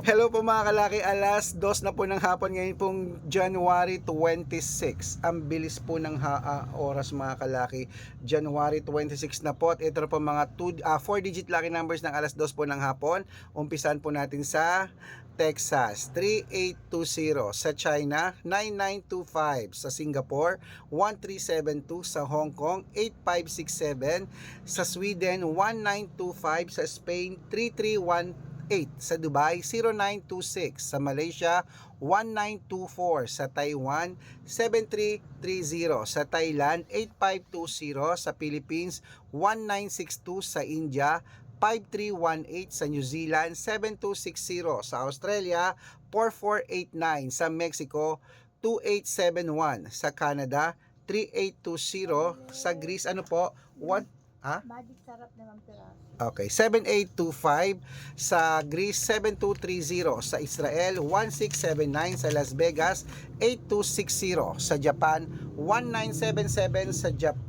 Hello po mga kalaki, alas 2 na po ng hapon ngayon pong January 26. Ang bilis po ng oras mga kalaki. January 26 na po at ito na po mga 4 digit lucky numbers ng alas 2 po ng hapon. Umpisan po natin sa Texas 3820, sa China 9925, sa Singapore 1372, sa Hong Kong 8567, sa Sweden 1925, sa Spain 3318, sa Dubai 0926, sa Malaysia 1924, sa Taiwan 7330, sa Thailand 8520, sa Philippines 1962, sa India 5318, sa New Zealand 7260, sa Australia 4489, sa Mexico 2871, sa Canada 3820, sa Greece ano po 1 Magic sarap naman piraso. Okay, 7825, sa Greece 7230, sa Israel 1679, sa Las Vegas 8260, sa Japan 1977,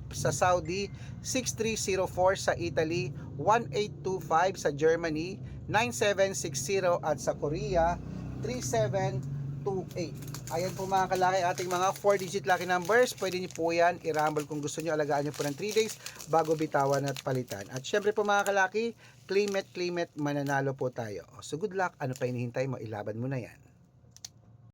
sa Saudi 6304, sa Italy 1825, sa Germany 9760 at sa Korea 3728. Ayan po mga kalaki, ating mga 4 digit lucky numbers. Pwede niyo po yan i-rumble kung gusto niyo, alagaan niyo po ng 3 days bago bitawan at palitan. At syempre po mga kalaki, claim it, mananalo po tayo. So good luck, ano pa hinihintay mo, ilaban mo na yan.